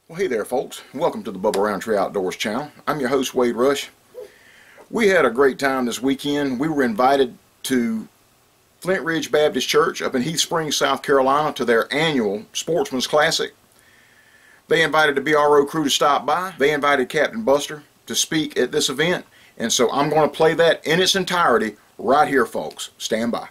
Well, hey there folks, welcome to the Bubba Rountree Outdoors channel. I'm your host, Wade Rush. We had a great time this weekend. We were invited to Flint Ridge Baptist Church up in Heath Springs, South Carolina to their annual Sportsman's Classic. They invited the BRO crew to stop by. They invited Capt Buster to speak at this event, and so I'm going to play that in its entirety right here, folks. Stand by.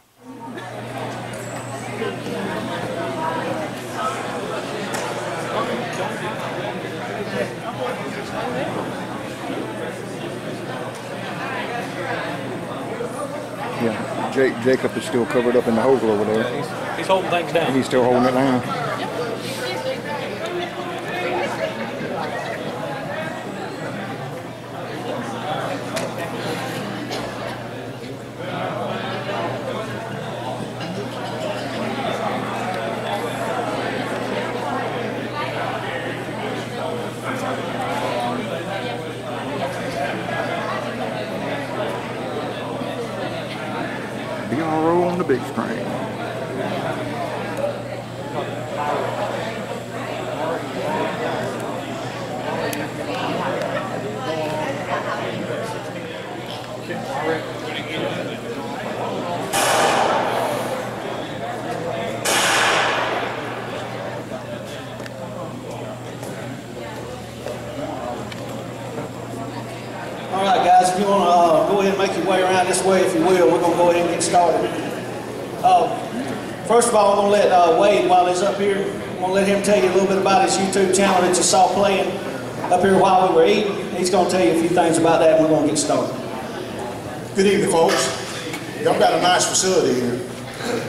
Yeah, Jacob is still covered up in the hole over there. He's holding things down. He's still holding it down. BRO on the big screen. All right, guys, if you want to go ahead and make your way around this way, if you will, we're going to go ahead and get started. First of all, I'm going to let Wade, while he's up here, I'm going to let him tell you a little bit about his YouTube channel that you saw playing up here while we were eating. He's going to tell you a few things about that, and we're going to get started. Good evening, folks. Y'all got a nice facility here.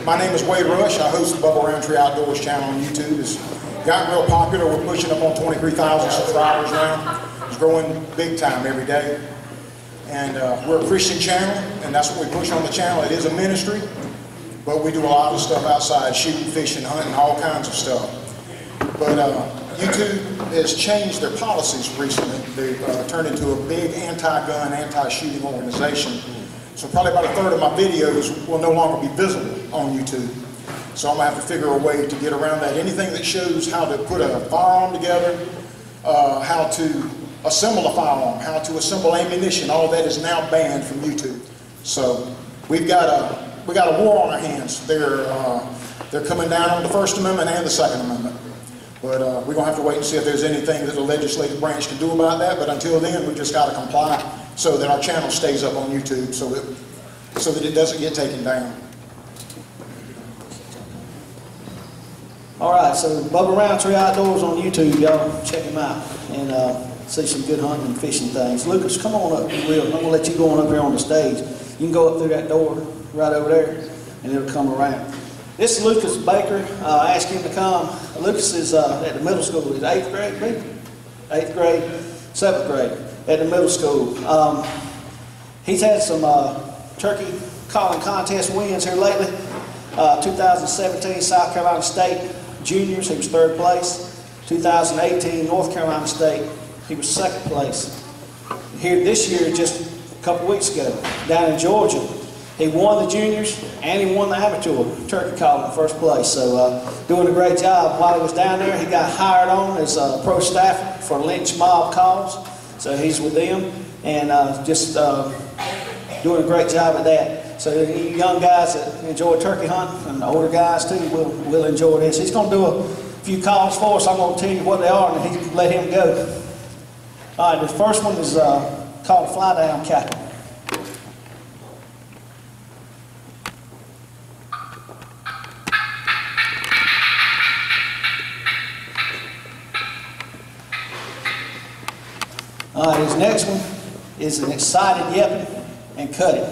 My name is Wade Rush. I host the Bubba Rountree Outdoors channel on YouTube. It's gotten real popular. We're pushing up on 23,000 subscribers now. It's growing big time every day. And we're a Christian channel, and that's what we push on the channel. It is a ministry, but we do a lot of stuff outside, shooting, fishing, hunting, all kinds of stuff. But YouTube has changed their policies recently. They've turned into a big anti-gun, anti-shooting organization. So probably about a third of my videos will no longer be visible on YouTube. So I'm going to have to figure a way to get around that. Anything that shows how to put a firearm together, how to assemble a firearm, how to assemble ammunition, all that is now banned from YouTube. So we got a war on our hands. They're coming down on the First Amendment and the Second Amendment. But we're going to have to wait and see if there's anything that the legislative branch can do about that. But until then, we've just got to comply so that our channel stays up on YouTube so that it doesn't get taken down. All right, so Bubba Rountree Outdoors on YouTube, y'all check him out and see some good hunting and fishing things. Lucas, come on up, if you will. I'm going to let you go on up here on the stage. You can go up through that door right over there, and it'll come around. This is Lucas Baker. I asked him to come. Lucas is at the middle school. He's 8th grade, maybe? 8th grade, 7th grade at the middle school. He's had some turkey calling contest wins here lately. 2017 South Carolina State Juniors, he was 3rd place. 2018 North Carolina State, he was 2nd place. Here this year, just a couple weeks ago, down in Georgia, he won the juniors and he won the amateur turkey calling in 1st place. So doing a great job. While he was down there, he got hired on as a pro staffer for lynch mob calls. So he's with them and just doing a great job at that. So you young guys that enjoy turkey hunting and the older guys too will enjoy this. He's going to do a few calls for us. I'm going to tell you what they are and he let him go. All right, the first one is called Fly Down Cackle. All right, his next one is an excited yelping and cutting.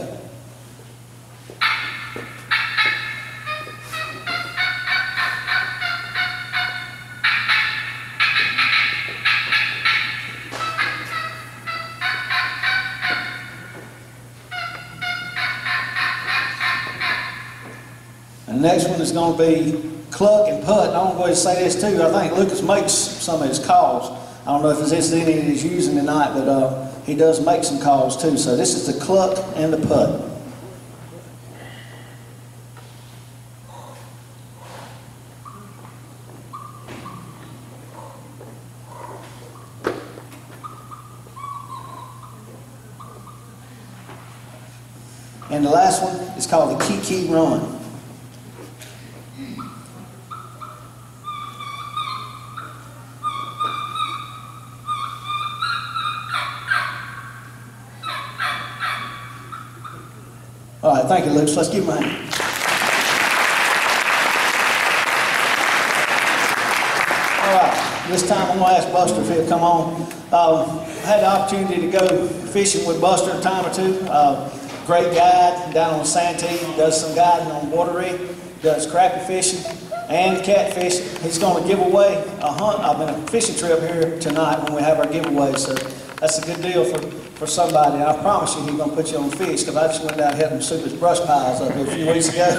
And the next one is going to be cluck and putt. I'm going to go ahead and say this too. I think Lucas makes some of his calls. I don't know if it's any that he's using tonight, but he does make some calls too. So this is the cluck and the putt. And the last one is called the Kiki Run. All right, thank you, Lucas. Let's give him a hand. All right, this time I'm going to ask Buster if he'll come on. I had the opportunity to go fishing with Buster a time or two. Great guide down on the Santee, does some guiding on water rig, does crappie fishing and catfish. He's going to give away a hunt. I've been a fishing trip here tonight when we have our giveaway, so that's a good deal for somebody. I promise you he's going to put you on fish, because I just went down and had him soup his brush piles up here a few weeks ago.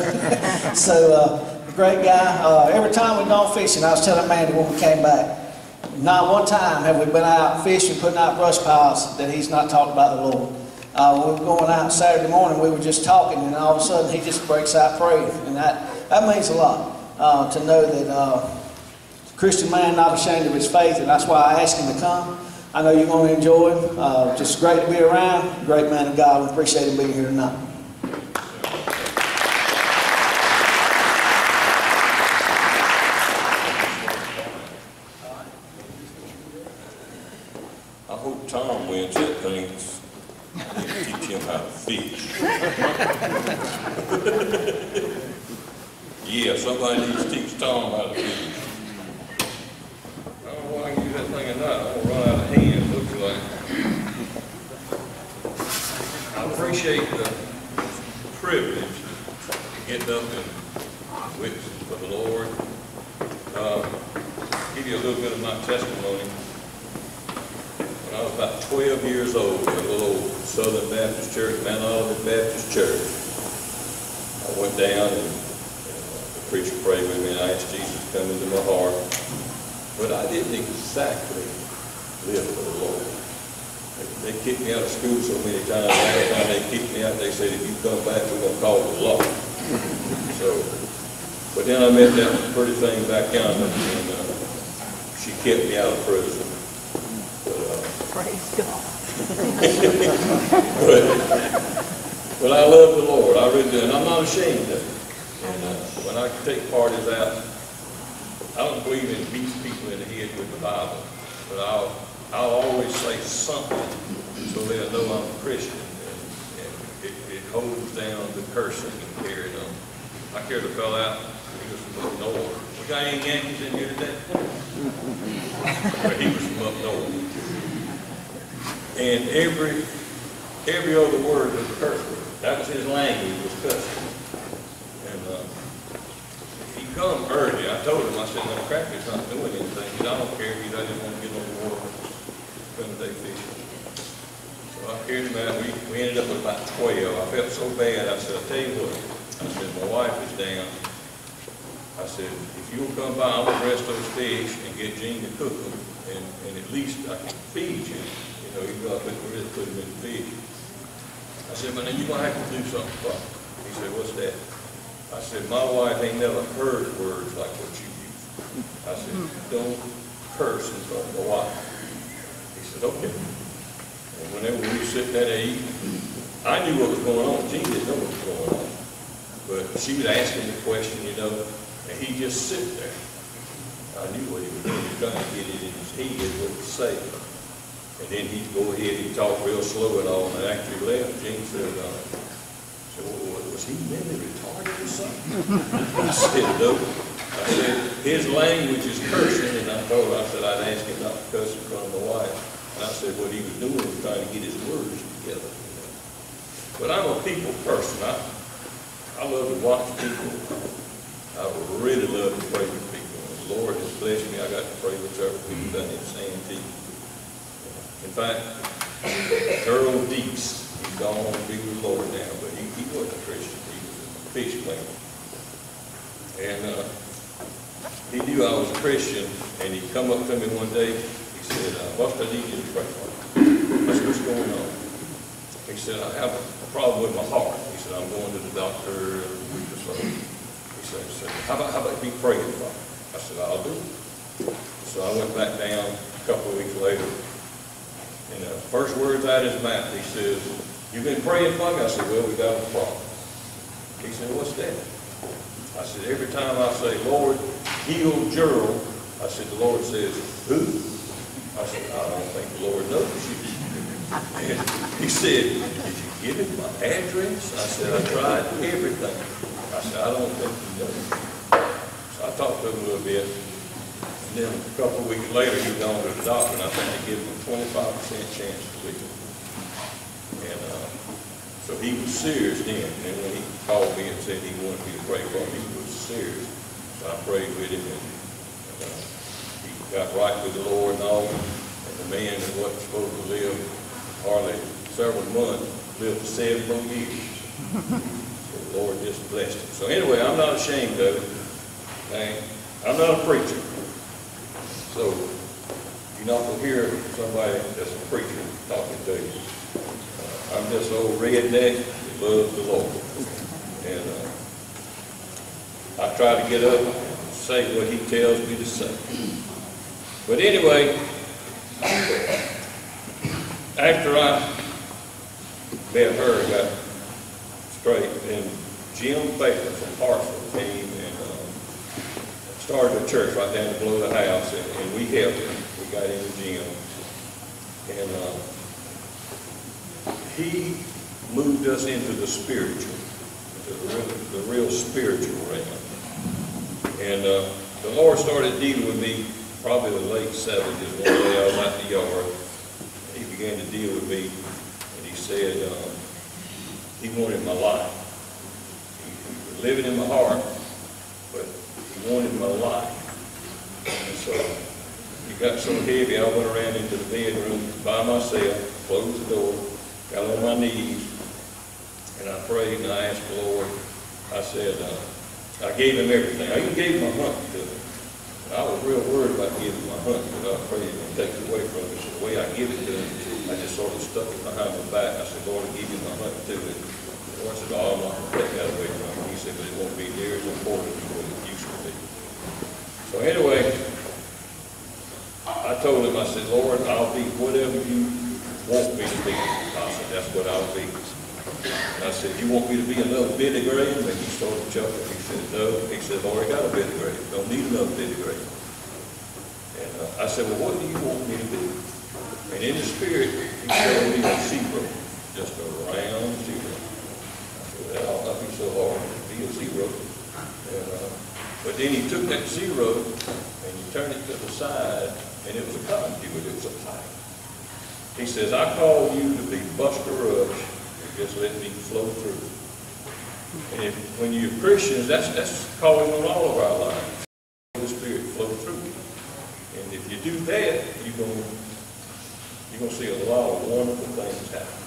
So, great guy. Every time we've gone fishing, I was telling Mandy when we came back, not one time have we been out fishing, putting out brush piles, that he's not talked about the Lord. We were going out Saturday morning, we were just talking, and all of a sudden he just breaks out praying. And that means a lot, to know that a Christian man not ashamed of his faith, and that's why I asked him to come. I know you're going to enjoy him. Just great to be around. Great man of God. We appreciate him being here tonight. I hope Tom wins that thing. Teach him how to fish. Yeah, somebody needs to teach Tom how to fish. I don't know why I can use that thing or not. I'm going to run out of hands, looks like. I appreciate the privilege to get up and witness for the Lord. Give you a little bit of my testimony. When I was about 12 years old, in a little old Southern Baptist Church, Mount Olivet Baptist Church, I went down and the preacher prayed with me, and I asked Jesus to come into my heart. But I didn't exactly live for the Lord. They kicked me out of school so many times. Last time they kicked me out, they said, if you come back, we're going to call the law. But then I met that pretty thing back yonder, and she kept me out of prison. Praise God. but I love the Lord. I really do, and I'm not ashamed of it. And when I take parties out, I don't believe in beating people in the head with the Bible, but I'll always say something so they'll know I'm a Christian, and it holds down the cursing and carrying on. I carried a fellow out. He was from up north. We got any Yankees in here today? But he was from up north. And every other word was a curse word. That was his language, was cussing. And he come early. I told him, I said, no, Cracker's not doing anything. He said, I don't care if he doesn't want to get on the water. Couldn't they fishing? So I carried him out. We ended up with about 12. I felt so bad. I said, I'll tell you what. I said, my wife is down. I said, if you'll come by, I'm going to dress those fish and get Gene to cook them. And at least I can feed you. You know, even though I couldn't really put them in the fish. I said, but then you're going to have to do something for me. He said, what's that? I said, my wife ain't never heard words like what you use. I said, don't curse in front of my wife. He said, okay. And whenever we were sitting there to eat, I knew what was going on. Gene didn't know what was going on. But she was asking the question, you know, and he just sit there. I knew what he was doing. He was trying to get it in his head what to say. And then he'd go ahead, he'd talk real slow and all, and after he left, Gene said, well, was he mentally retarded or something? I said, no. I said, his language is cursing, and I told her, I said, I'd ask him not to cuss in front of my wife. And I said, what he was doing was trying to get his words together. You know? But I'm a people person. I love to watch people. I really love to pray with people. And the Lord has blessed me. I got to pray with several people down in Santee. In fact, Earl Deeks, he's gone on to be with the Lord now, but he wasn't a Christian. He was a fish cleaner. And he knew I was a Christian, and he come up to me one day. He said, Buster, I need you to pray for me. I said, what's going on? He said, I have a problem with my heart. He said, I'm going to the doctor a week or so. He said, how about you praying for me? I said, I'll do it. So I went back down a couple of weeks later. And the first words out of his mouth, he says, "You've been praying for me?" I said, "Well, we got a problem." He said, "What's that?" I said, "Every time I say, 'Lord, heal Gerald,' I said, the Lord says, 'Who?' I said, 'I don't think the Lord knows you.'" And he said, "Did you give him my address?" I said, "I tried everything." I said, "I don't think he knows." So I talked to him a little bit. And then a couple of weeks later, he was on to the doctor, and I think they gave him a 25% chance to live. And so he was serious then. And then when he called me and said he wanted me to pray for him, he was serious. So I prayed with him, and he got right with the Lord and all. And the man that wasn't supposed to live hardly several months lived for 7 more years. So the Lord just blessed him. So anyway, I'm not ashamed of it. I'm not a preacher. So you're not going to hear somebody that's a preacher talking to you. I'm just an old redneck that loves the Lord. And I try to get up and say what he tells me to say. But anyway, after I met her and got straight, then Jim Baker from Hartsville came and started a church right down below the house, and we helped him. We got in the gym. And he moved us into the spiritual, into the real spiritual realm. And the Lord started dealing with me probably the late 70s. One day I was out in the yard. He began to deal with me, and he said he wanted my life. He was living in my heart, but he wanted my life. And so it got so heavy, I went around into the bedroom by myself, closed the door, got on my knees, and I prayed and I asked the Lord. I said, I gave him everything. I even gave him my hunt to him. I was real worried about giving my hunt because I was afraid he would take it away from me. So the way I give it to him, I just sort of stuck it behind my back. I said, "Lord, I give you my hunt too." And the Lord said, "Oh, I'm not going to take that away from you." He said, "But it won't be near as important as what it used to be." So anyway, I told him, I said, "Lord, I'll be whatever you want me to be." I said, "That's what I'll be." And I said, "You want me to be another Billy Graham?" And he started chuckling. He said, "No." He said, "I've already got a Billy Graham. Don't need another Billy Graham." And I said, "Well, what do you want me to be?" And in the spirit, he showed me a zero, just a round zero. I said, "Well, that ought not be so hard to be a zero." And, but then he took that zero and he turned it to the side, and it was a conduit. It was a pipe. He says, "I call you to be Buster Rush. Just let me flow through." And when you're Christians, that's calling on all of our lives. The Spirit flow through you. And if you do that, you're going to see a lot of wonderful things happen.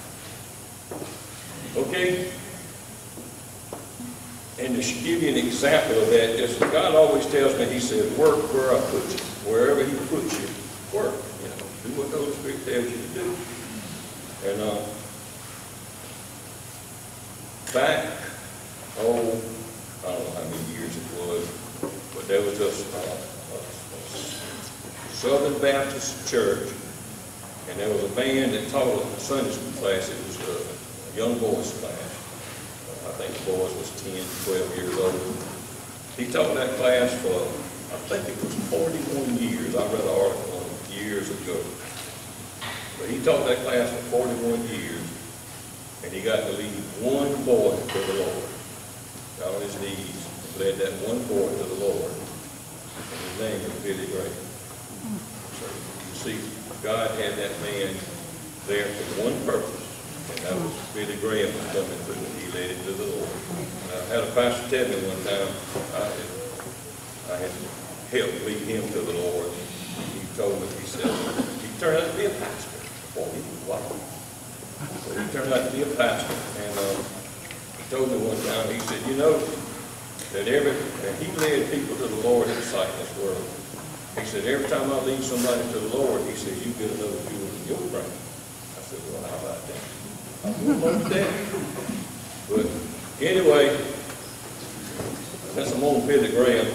Okay? And to give you an example of that, just God always tells me, he says, "Work where I put you." Wherever he puts you, work. You know, do what the Holy Spirit tells you to do. And back, I don't know how many years it was, but there was a Southern Baptist Church, and there was a man that taught a Sunday school class. It was a young boys class. I think the boys was 10, 12 years old. He taught that class for, I think it was 41 years. I read an article on it years ago. But he taught that class for 41 years. And he got to lead one boy to the Lord. Got on his knees and led that one boy to the Lord. And his name was Billy Graham. So you see, God had that man there for one purpose. And that was Billy Graham coming through, and he led it to the Lord. And I had a pastor tell me one time, I had helped lead him to the Lord. He told me, he said, he turned out to be a pastor. Boy, he was wild. So he turned out to be a pastor, and he told me one time, he said, "You know, that and he led people to the Lord in sight in this world. He said, every time I lead somebody to the Lord, he says, you get another jewel in your brain." I said, "Well, how about that?" I wouldn't like that. But anyway, since I'm on Billy Graham,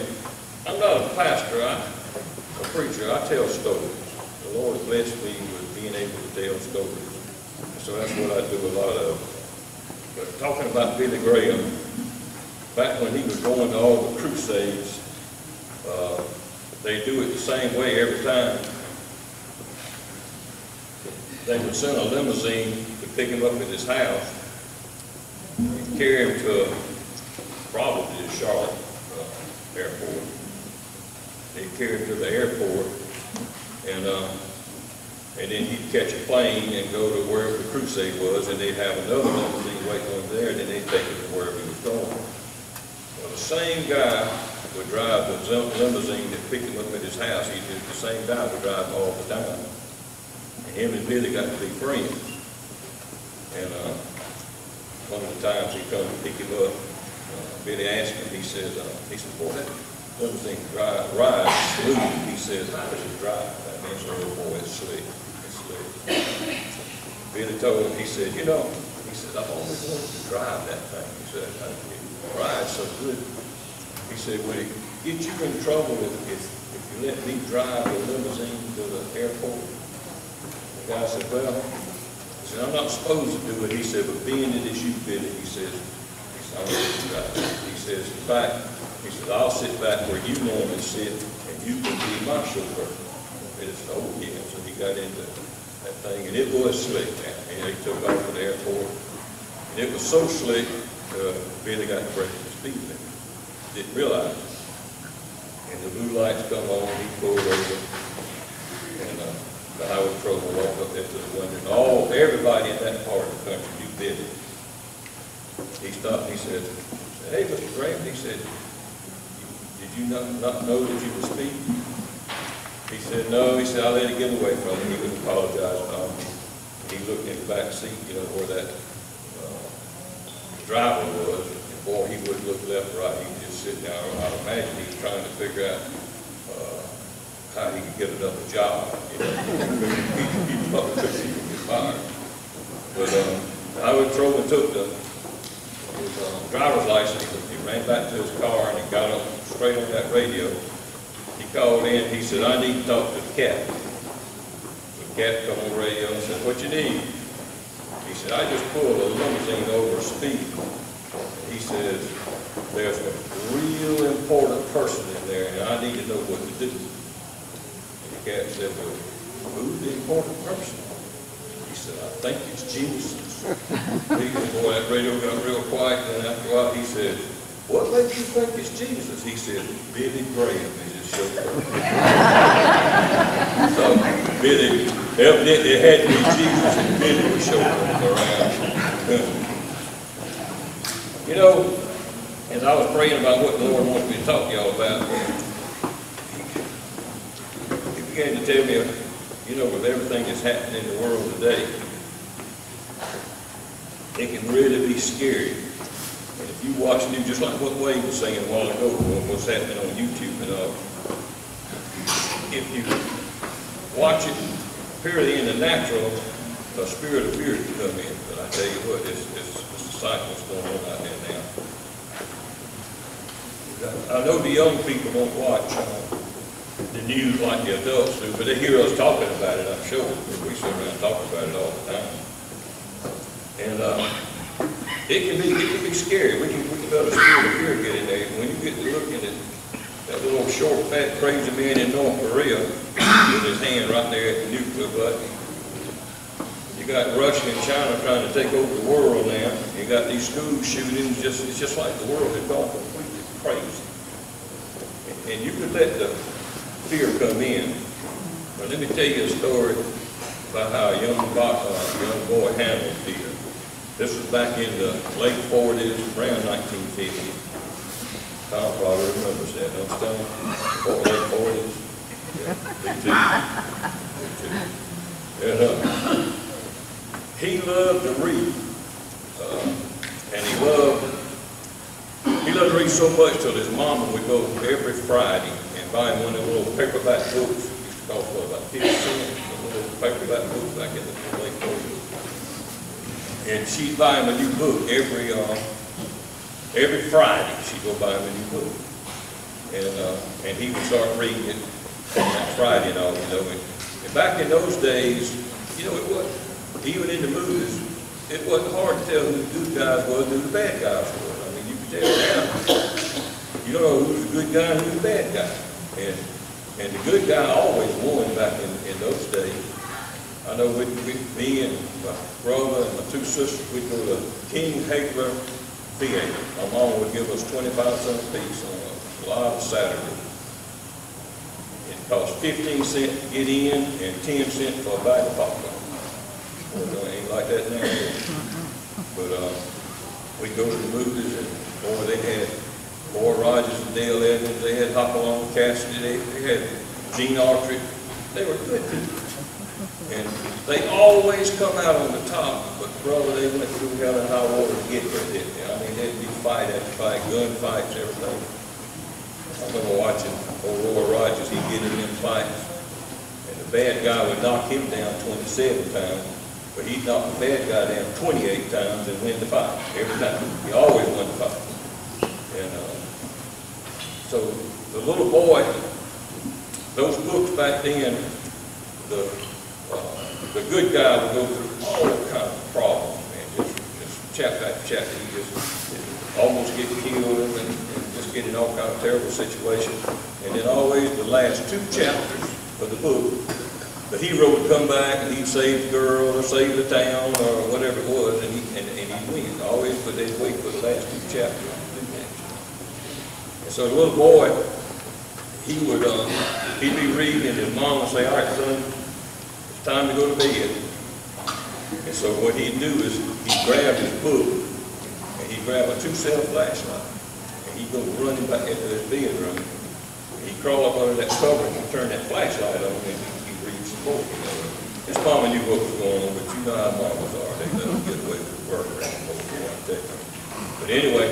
I'm not a pastor, a preacher. I tell stories. The Lord has blessed me with being able to tell stories. so that's what I do a lot of. But talking about Billy Graham, back when he was going to all the crusades, they do it the same way every time. They would send a limousine to pick him up at his house and carry him to probably the Charlotte airport. They'd carry him to the airport, and then he'd catch a plane and go to wherever the crusade was, and they'd have another limousine waiting over there, and then they'd take him to wherever he was going. Well, the same guy would drive the limousine that picked him up at his house. The same guy would drive all the time. And him and Billy got to be friends. And one of the times he come to pick him up, Billy asked him, he said, boy, that limousine ride smooth. He says, how does it drive? That means, oh boy, it's slick. It's slick. Billy told him, he said, you know, he said, I've always wanted to drive that thing. He said, it rides so good. He said, would it get you in trouble if you let me drive the limousine to the airport? The guy said, well, he said, I'm not supposed to do it. He said, but being it is you, Billy, he says, I'll let you drive. He says, in fact, he said, I'll sit back where you normally sit, and you can be my chauffeur. Billy said, oh yeah. So he got into that thing, and it was slick, man. And they took off to the airport, and it was so slick, Billy got to break the speed limit. Didn't realize it. And the blue lights come on, he pulled over, and the highway patrol walked up there to the window, and everybody in that part of the country knew Billy. He stopped and he said, hey, Mr. Graham, he said, did you not know that you were speeding? He said, no, he said, I let it get away from him. He would apologize. He looked in the back seat, you know, where that driver was. Boy, he wouldn't look left or right. He would just sit down. I imagine he was trying to figure out how he could get another job. You know, he probably couldn't even get fired. But I would throw and took his driver's license. He ran back to his car and he got up straight on that radio. He called in. He said, I need to talk to the captain. The captain come on the radio and said, what you need? He said, I just pulled a limousine over speed. He says, there's a real important person in there, and I need to know what to do. And the captain said, well, who's the important person? He said, I think it's Jesus. Boy, that radio got real quiet, and after a while he said, what makes you think it's Jesus? He said, Billy Graham is his chauffeur. So Billy, evidently it had to be Jesus, and Billy was chauffeuring around. You know, as I was praying about what the Lord wanted me to talk to y'all about, he began to tell me, you know, with everything that's happening in the world today, it can really be scary. And if you watch news, just like what Wade was saying a while ago, what's happening on YouTube and all, if you watch it purely in the natural, a spirit of fear can come in. But I tell you what, it's cycles going on out there now. I know the young people don't watch the news like the adults do, but they hear us talking about it, I'm sure. We sit around and talk about it all the time. And it can be scary. We can let a spirit of fear get in there. When you get to looking at that little short, fat, crazy man in North Korea with his hand right there at the nuclear button. You got Russia and China trying to take over the world now. You got these school shootings. It's just like the world had gone completely crazy. And you could let the fear come in. But let me tell you a story about how a young boy handled fear. This was back in the late 40s, around 1950. Tom probably remembers that, don't you, Tom? Late 40s. Yeah, me too. And, he loved to read, and he loved to read so much till his mama would go every Friday and buy him one of the little paperback books. It used to cost about 50 cents, a little paperback book back in the late 40s. And she'd buy him a new book every Friday. She'd go buy him a new book, and he would start reading it on that Friday and all, you know. And back in those days, you know, it wasn't even in the movies, it wasn't hard to tell who the good guys was and who the bad guys were. I mean, you can tell now. You don't know who's the good guy and who's the bad guy. And the good guy always won back in those days. I know with me and my brother and my two sisters, we'd go to King Hagler Theater. My mom would give us 25 cents a piece on a lot of Saturdays. It cost 15 cents to get in and 10 cents for a bag of popcorn. Well, it ain't like that now. But we'd go to the movies, and boy, they had Boy Rogers and Dale Evans, they had Hopalong Cassidy, they had Gene Autry. They were good people. And they always come out on the top, but brother, they went through hell and high water to get there, didn't they? I mean, they'd be fight after fight, gun fights, everything. I remember watching old Roy Rogers, he'd get in them fights, and the bad guy would knock him down 27 times, but he'd knock the bad guy down 28 times and win the fight, every time. He always won the fight. And so the little boy, those books back then, the good guy would go through all kinds of problems, man, just chapter after chapter. He just almost get killed and just get in all kinds of terrible situations. And then always the last 2 chapters of the book, the hero would come back and he'd save the girl or save the town or whatever it was, and he'd win. Always, but they'd wait for the last 2 chapters to do that. And so the little boy, he'd be reading, and his mom would say, "All right, son, it's time to go to bed." And so what he'd do is he'd grab his book and he'd grab a 2-cell flashlight and he'd go running back into his bedroom. And he'd crawl up under that cover and turn that flashlight on, and he'd read some book. You know, his mama knew what was going on, but you know how mamas are. They let them get away with work around the book. But anyway,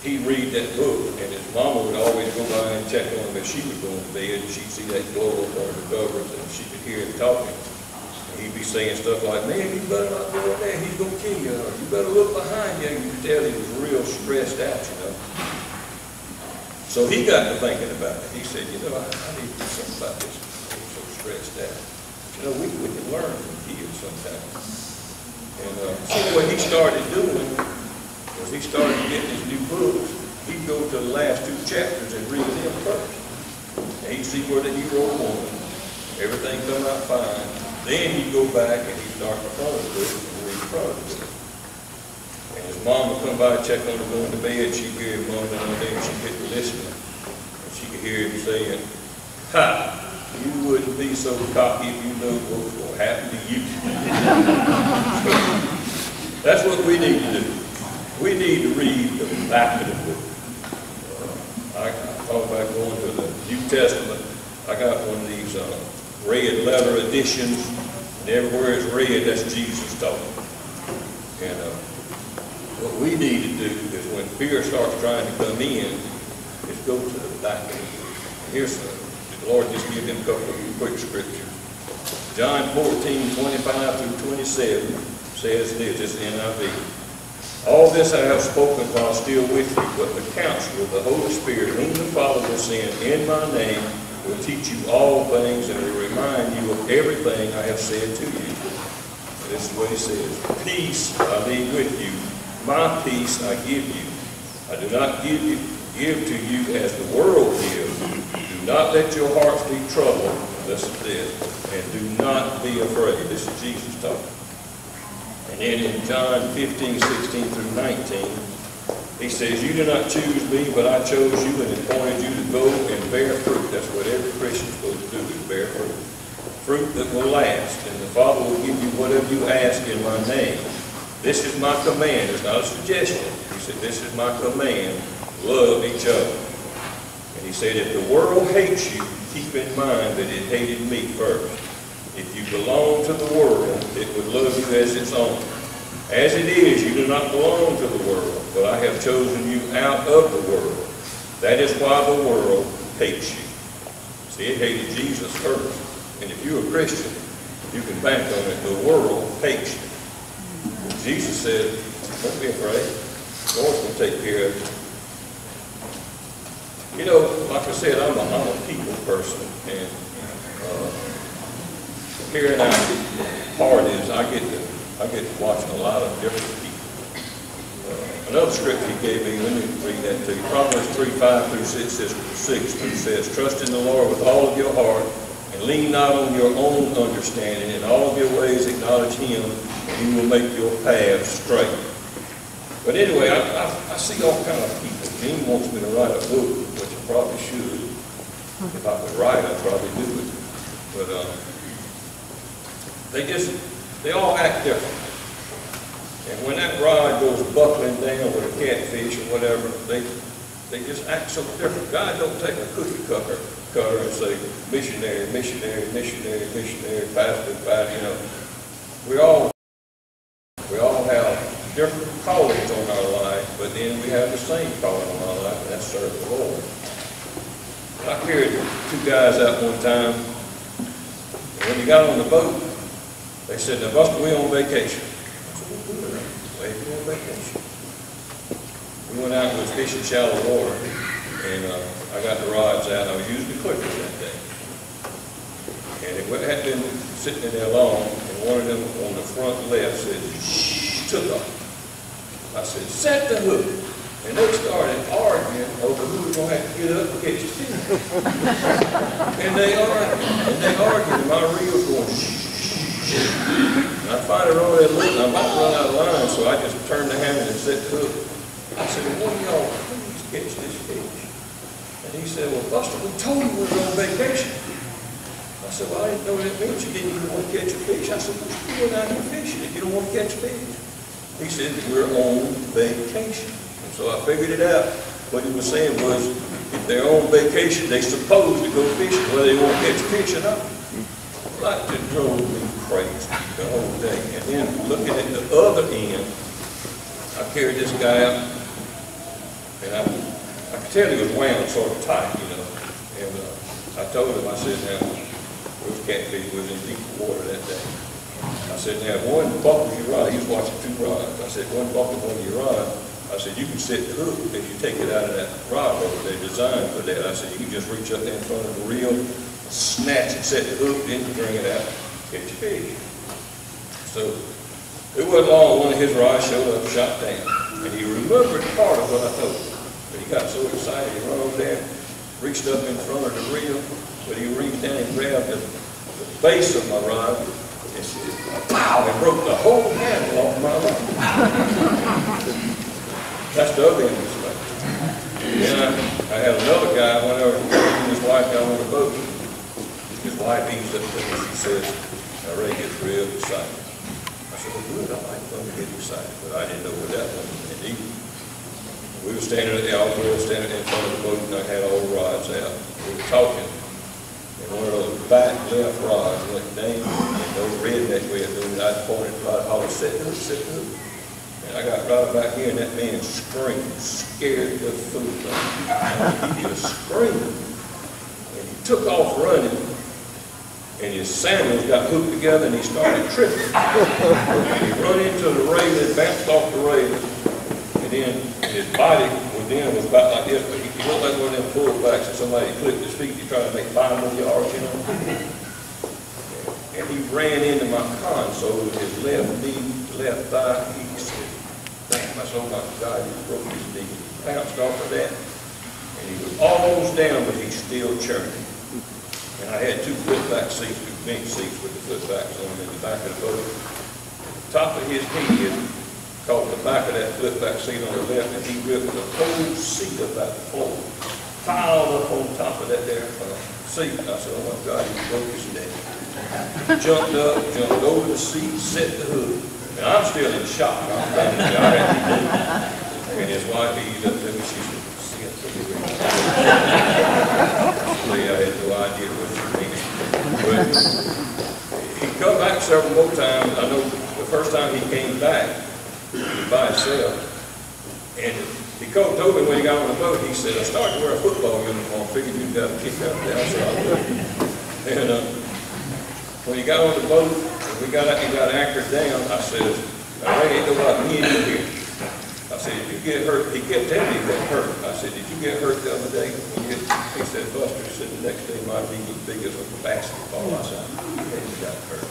he'd read that book, and his mama would always go by and check on him if she was going to bed, and she'd see that glow up under the covers, and she could hear him talking. And he'd be saying stuff like, "Man, you better not go in there, he's going to kill you, or you better look behind you." You could tell he was real stressed out, you know. So he got to thinking about it. He said, "You know, I need to do something about this. I'm so stressed out." You know, we can learn from kids sometimes. And so what he started doing, as he started getting his new books, he'd go to the last 2 chapters and read them first. And he'd see where the hero won. Everything come out fine. Then he'd go back and he'd start the front of the book and read the front of the book. And his mom would come by and check on him going to bed. She'd hear him mumbling on there, and she'd get to listening. And she could hear him saying, "Ha! You wouldn't be so cocky if you know what was going to happen to you." That's what we need to do. We need to read the back of the book. I thought about going to the New Testament. I got one of these red leather editions, and everywhere it's red, that's Jesus talking. And what we need to do is when fear starts trying to come in, is go to the back of the book. Here's the Lord just give him a couple of quick scriptures. John 14:25 through 27 says this is NIV. "All this I have spoken while still with you, but the Counselor, the Holy Spirit, whom the Father will send in my name, will teach you all things and will remind you of everything I have said to you." And this is what he says. "Peace I leave with you, my peace I give you. I do not give to you as the world gives. Do not let your hearts be troubled," listen to this, "and do not be afraid." This is Jesus talking. And then in John 15:16 through 19, he says, "You do not choose me, but I chose you and appointed you to go and bear fruit." That's what every Christian is supposed to do, is bear fruit. "Fruit that will last, and the Father will give you whatever you ask in my name. This is my command." It's not a suggestion. He said, "This is my command. Love each other." And he said, "If the world hates you, keep in mind that it hated me first. If you belong to the world, it would love you as its own. As it is, you do not belong to the world, but I have chosen you out of the world. That is why the world hates you." See, it hated Jesus first. And if you're a Christian, you can bank on it. The world hates you. But Jesus said, "Don't be afraid. The Lord's going to take care of you." You know, like I said, I'm a people person. And here and now, part is I get to watching a lot of different people. Another scripture he gave me, let me read that to you. Proverbs 3:5 through 6 says, trust in the Lord with all of your heart, and lean not on your own understanding. In all of your ways acknowledge Him, and He will make your paths straight. But anyway, I see all kind of people. Dean wants me to write a book, which I probably should. If I could write, I'd probably do it. But they all act different. And when that rod goes buckling down with a catfish or whatever, they just act so different. God don't take a cookie cutter and say, missionary, missionary, missionary, missionary, pastor, pastor, you know. We all have different callings on our life, but then we have the same calling on our life, and that's serve the Lord. I carried 2 guys out one time, and when we got on the boat, they said, now Buster, we're on vacation. I said, we're doing it. We're on vacation. We went out and was fishing shallow water, and I got the rods out, and I was using the clippers that day. And it had been sitting in there long, and one of them on the front left said, shh, took off. I said, set the hook. And they started arguing over who was going to have to get up and catch the fish. And they argued, and my reel was going, shh. And I finally rolled that hook, and I'm about to run out of line, so I just turned the hammer and set the hook. I said, well, what do y'all please catch this fish? And he said, well, Buster, we told you we were on vacation. I said, well, I didn't know what it means. You didn't even want to catch a fish. I said, what are you doing out here fishing if you don't want to catch fish? He said, we're on vacation. So I figured it out. What he was saying was, if they're on vacation, they're supposed to go fishing, whether they want to catch fish or not. Like it drove me crazy the whole day. And then looking at the other end, I carried this guy out, and I could tell he was wound sort of tight, you know. And I told him, I said, now, those catfish was in deep water that day. I said, now, one buckle your rod. He was watching 2 rods. I said, one buckle on your rod. I said, you can set the hook if you take it out of that rod over there, designed for that. I said, you can just reach up there in front of the reel, snatch it, set the hook, then you bring it out, catch your fish. So it wasn't long, one of his rods showed up, shot down. And he remembered part of what I told him. But he got so excited, he ran over there, reached up in front of the reel, but he reached down and grabbed the base of my rod, and said, pow, and broke the whole handle off my rod. That's the other end of the story. Then I had another guy, went over and his wife got on the boat. His wife eased up to me, she says, now Ray gets real excited. I said, well, good, I like when to get excited, but I didn't know what that was. And we were standing at the altar, standing in front of the boat, and I had all the rods out. We were talking, and one of those back left rods went down, and those redneck way of doing it, I pointed right, I hollered, set the hook, set the hook. And I got right back here, and that man screamed, scared the food out of me. He just screamed. And he took off running, and his sandals got hooked together, and he started tripping. And he run into the railing, bounced off the railing, and then his body was about like this, but he looked like one of them fullbacks that somebody clipped his feet to try to make 5 more yards, you know. And he ran into my console with his left knee, left thigh. He said, damn, I said, oh my God, he broke his knee. He bounced off of that, and he was almost down, but he's still churning. And I had 2 flip-back seats, 2 bench seats with the flip-backs on them in the back of the boat. The top of his head caught the back of that flip-back seat on the left, and he ripped the whole seat up out the floor, piled up on top of that there seat. I said, oh my God, he broke his neck. Jumped up, jumped over the seat, set the hook. And I'm still in shock. I'm standing there. And his wife eased up to me. She said, see, I had no idea what she meant. But he come back several more times. I know the first time he came back, by himself, and he told me when he got on the boat, he said, I started to wear a football uniform, figured you'd got a kick out there. I said, I would. And when he got on the boat, and we got anchored down, I said, I ain't nobody me in here. I said, if you get hurt, he kept telling me he got hurt. I said, did you get hurt the other day? He said, Buster, he said, the next day might be as big as a basketball. I said, he got hurt.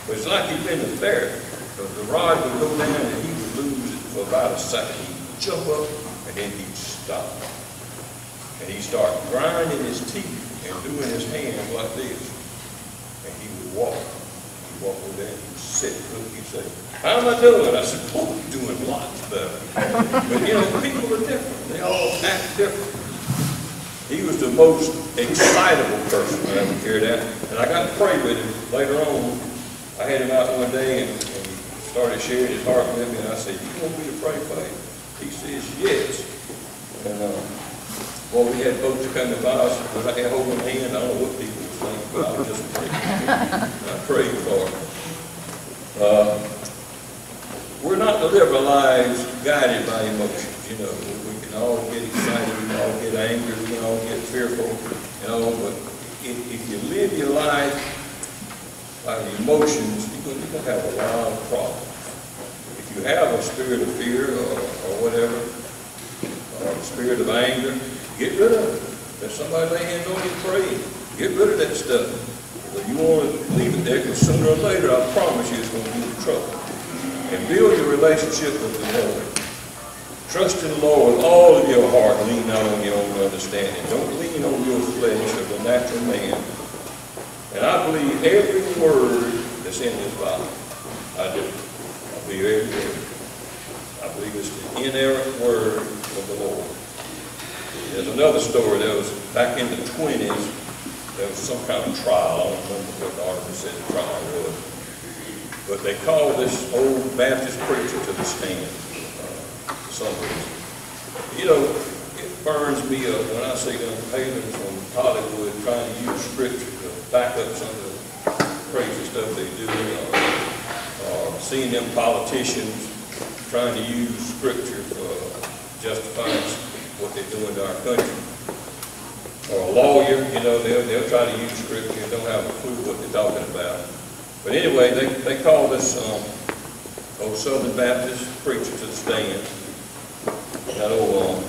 But it's like he'd been to therapy. The rod would go down and he would lose it for about a second. He'd jump up and then he'd stop. And he'd start grinding his teeth and doing his hands like this. And he would walk. He'd walk over there and he'd sit. He'd say, "How am I doing?" I said, "Oh, you're doing lots better." But you know, people are different. They all act different. He was the most excitable person I ever carried out. And I got to pray with him later on. I had him out one day and he started sharing his heart with me. And I said, "You want me to pray for you?" He says, "Yes." And well, we had folks coming by. I said, "Was I holding hand?" I don't know what people were thinking, but I was just praying. I prayed for him. We're not to live our lives guided by emotions. You know, we can all get excited, we can all get angry, we can all get fearful, you know, but if you live your life by the emotions, you're going to have a lot of problems. If you have a spirit of fear or whatever, or a spirit of anger, get rid of it. If somebody lay hands on you and pray, get rid of that stuff. But you want to leave it there, because sooner or later, I promise you, it's going to get you in trouble. And build your relationship with the Lord. Trust in the Lord with all of your heart. Lean not on your own understanding. Don't lean on your flesh or the natural man. And I believe every word that's in this Bible. I do. I believe every word. I believe it's the inerrant word of the Lord. There's another story. There was back in the 20s. There was some kind of trial. I don't remember what the article said the trial was. But they called this old Baptist preacher to the stand. For some reason. You know, it burns me up when I see them painters from Hollywood trying to use scripture to back up some of the crazy stuff they do. Seeing them politicians trying to use scripture for justifying what they're doing to our country. Or a lawyer, you know, they'll try to use scripture and don't have a clue what they're talking about. But anyway, they called this old Southern Baptist preacher to the stand. That old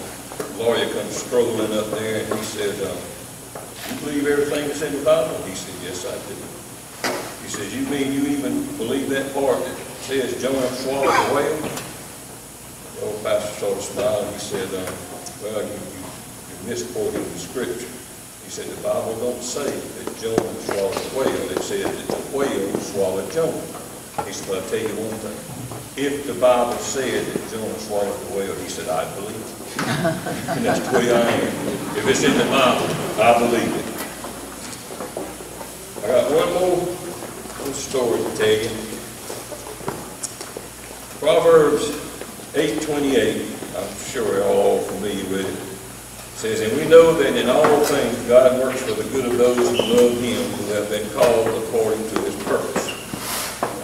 lawyer comes strolling up there and he said, "You believe everything that's in the Bible?" He said, "Yes, I do." He says, "You mean you even believe that part that says Jonah swallowed a whale?" The old pastor sort of smiled and he said, "Well, you misquoted the scripture." He said, "The Bible don't say that Jonah swallowed a whale. It says that the whale swallowed Jonah." He said, "But I'll tell you one thing. If the Bible said that Jonah swallowed the whale," he said, "I believe it." And that's the way I am. If it's in the Bible, I believe it. I got one more story to tell you. Proverbs 8:28. I'm sure you're all familiar with it. Says, "And we know that in all things God works for the good of those who love Him, who have been called according to His purpose."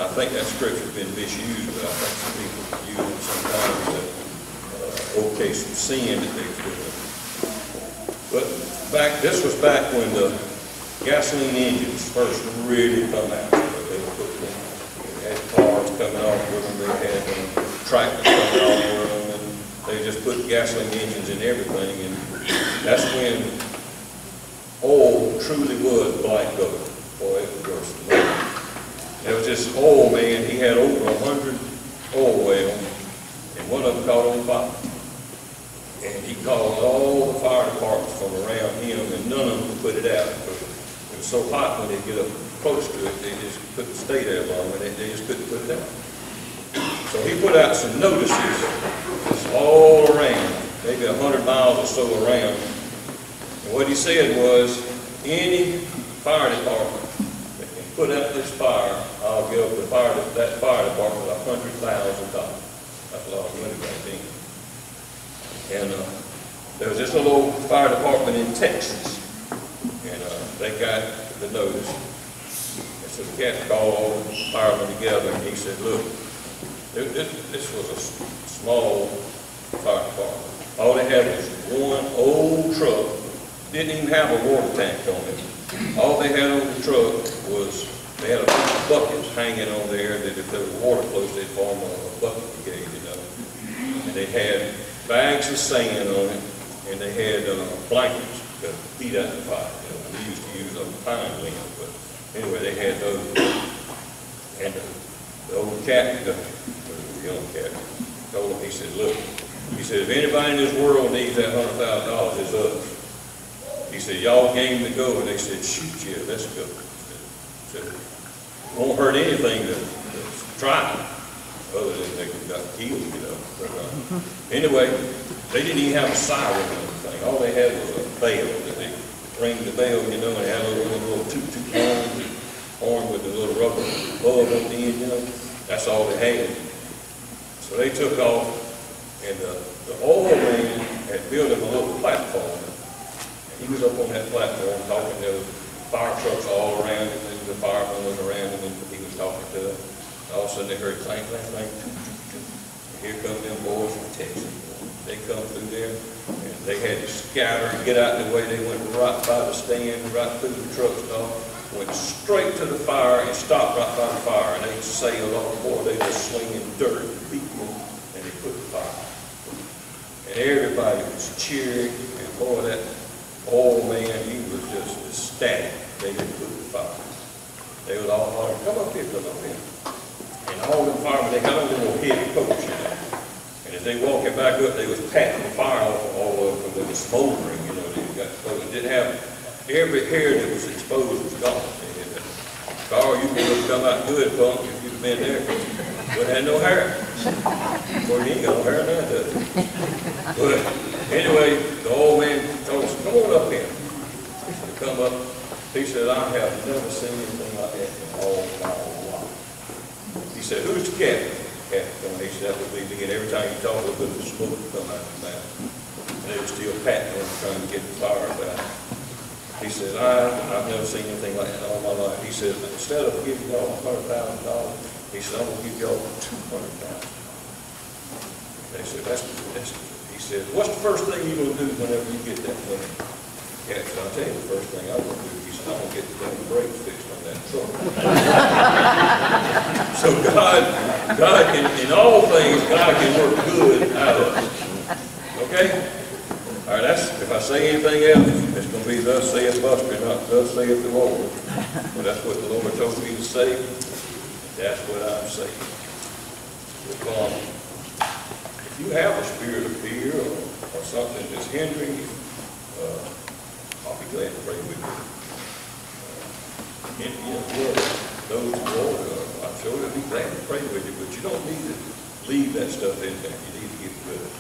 I think that scripture's been misused, but I think some people use it sometimes to okay some sin that they've done. But this was back when the gasoline engines first really come out. They had cars coming off with them, they had tractors coming off with them, and they just put gasoline engines in everything. And that's when oil truly was black gold. Boy, it was worse than that. There was this oil man, he had over 100 oil wells, and one of them caught on fire. And he called all the fire departments from around him, and none of them could put it out. Because it was so hot when they get up close to it, they just couldn't stay there long, and they just couldn't put it out. So he put out some notices all around, maybe 100 miles or so around. And what he said was, any fire department that can put out this fire, I'll give that fire department $100,000. That's a lot of money back then. And there was this little old fire department in Texas, and they got the notice. And so the captain called all the firemen together, and he said, "Look, this was a small fire department. All they had was one old truck, didn't even have a water tank on it. All they had on the truck was, they had a bunch of buckets hanging on there that if there was water close, they'd form a bucket brigade, you know. And they had bags of sand on it, and they had blankets to heat out the fire. You know, we used to use a pine limb, but anyway, they had those. And the old captain, the young captain, told him, he said, look, he said, if anybody in this world needs that $100,000, it's us. He said, y'all game to go, and they said, shoot, yeah, let's go. He said, won't hurt anything to try, other than they got killed, you know. But anyway, they didn't even have a siren or anything. All they had was a bell that they ring the bell, you know, and it had a little toot-toot horn with the little rubber bulb at the end, you know. That's all they had. So they took off, and the oil man had built him a little platform. And he was up on that platform talking to fire trucks all around him, and the fireman was around him, and he was talking to them. All of a sudden they heard clang, clang, clang, toot, toot, toot. And here come them boys from Texas. They come through there, and they had to scatter and get out of the way. They went right by the stand, right through the truck stop, went straight to the fire and stopped right by the fire. And they sailed off, boy, they were slinging dirt and beating them, and they put the fire. And everybody was cheering, and boy, that old man, he was just ecstatic. They didn't put the fire. They was all hollering, come up here, come up here. And all them firemen, they got on their little heavy coats, you know. And as they walking back up, they was patting the fire off all over them. They was smoldering, you know. They got exposed. It didn't have, every hair that was exposed was gone. They had that. Carl, you could have come out good, punk, if you'd have been there. But had no hair. Well, you ain't got no hair now, does it? But anyway, the old man told us, come on up here. So they come up. He said, I have never seen anything like that in all my life. He said, who's the captain? Captain, he said, that would be me. And every time you talk, a little bit of smoke would come out of his mouth. And they were still patting him, trying to get the fire out. He said, I've never seen anything like that in all my life. He said, instead of giving y'all $100,000, he said, I'm going to give y'all $200,000. They said, that's he said, what's the first thing you're going to do whenever you get that money? Captain, I'll tell you the first thing I'm going to do. He said, I'm going to get the damn brakes fixed on that truck. So God can, in all things, God can work good out of it. Okay? All right, if I say anything else, it's going to be thus saith Buster, not thus saith the Lord. But that's what the Lord told me to say. That's what I'm saying. If you have a spirit of fear or something that's hindering you, I'll be glad to pray with you. Those who are, I'm sure they'll be glad to pray with you, but you don't need to leave that stuff in there. You need to get rid of it.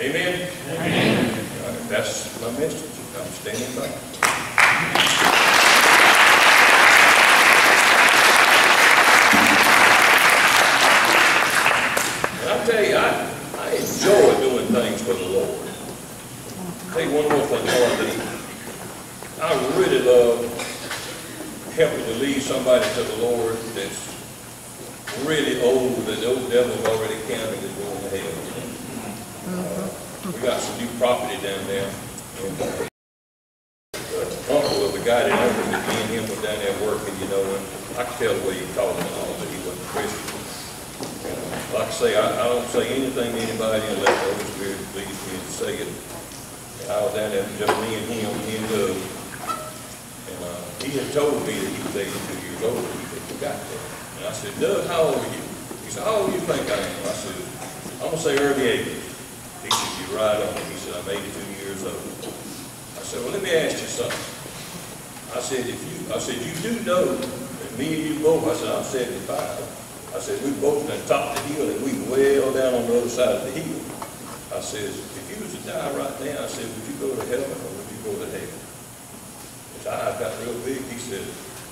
Amen? Amen. That's my message. I'm standing by. And I'll tell you, I enjoy doing things for the Lord. I'll tell you one more thing, I really love helping to lead somebody to the Lord that's really old, that the old devil's already counted as going to hell. We got some new property down there. And the uncle of the guy that owned it, me and him were down there working, you know, and I could tell the way he talked and all, but he wasn't Christian. And like I say, I don't say anything to anybody unless the Holy Spirit leads me to say it. And I was down there, just me and him, me and Doug. And he had told me that he was 82 years old when he got there. And I said, Doug, how old are you? He said, how old do you think I am? I said, I'm going to say early 80s. He said, you're right on. He said, I'm 82 years old. I said, well, let me ask you something. I said, you do know that me and you both, I said, I'm 75. I said, we both done topped the hill and we well down on the other side of the hill. I said, if you was to die right now, I said, would you go to heaven or would you go to hell? His eyes got real big. He said,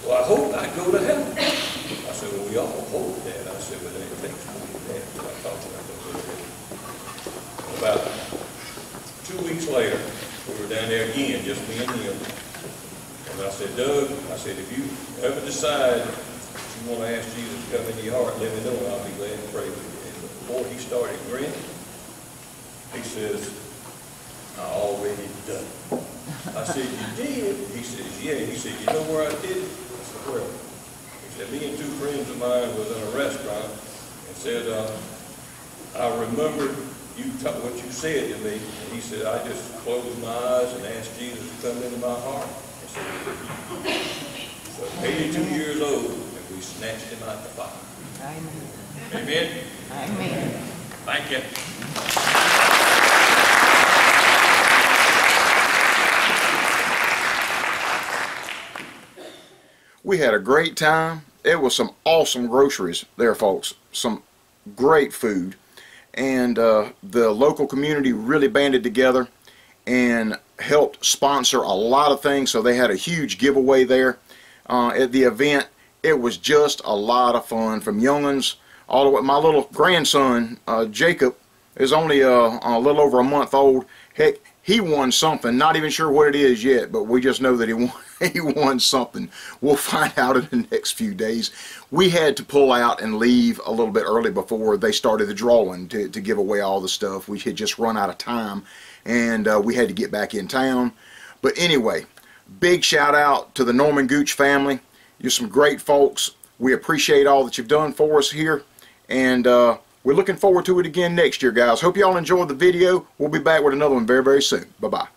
well, I hope I go to heaven. I said, well, we all hope that. I said, but it takes more than that. I thought I could go to heaven. About 2 weeks later, we were down there again, just me and him. And I said, Doug, I said, if you ever decide you want to ask Jesus to come into your heart, let me know, and I'll be glad to pray with you. And before he started grinning, he says, I already done it. I said, you did? He says, yeah. He said, you know where I did it? I said, where? He said, me and two friends of mine was in a restaurant and said, I remembered what you said to me. And he said, I just closed my eyes and asked Jesus to come into my heart. I said, so 82 years old, and we we snatched him out of the fire. Amen. Amen? Amen. Thank you. We had a great time. It was some awesome groceries there, folks. Some great food. And the local community really banded together and helped sponsor a lot of things. So they had a huge giveaway there at the event. It was just a lot of fun, from young'uns all the way. My little grandson, Jacob, is only a little over a month old. Heck, he won something. Not even sure what it is yet, but we just know that he won. He won something. We'll find out in the next few days. We had to pull out and leave a little bit early before they started the drawing to give away all the stuff. We had just run out of time, and we had to get back in town. But anyway, big shout out to the Norman Gooch family. You're some great folks. We appreciate all that you've done for us here, and we're looking forward to it again next year, guys. Hope y'all enjoyed the video. We'll be back with another one very, very soon. Bye-bye.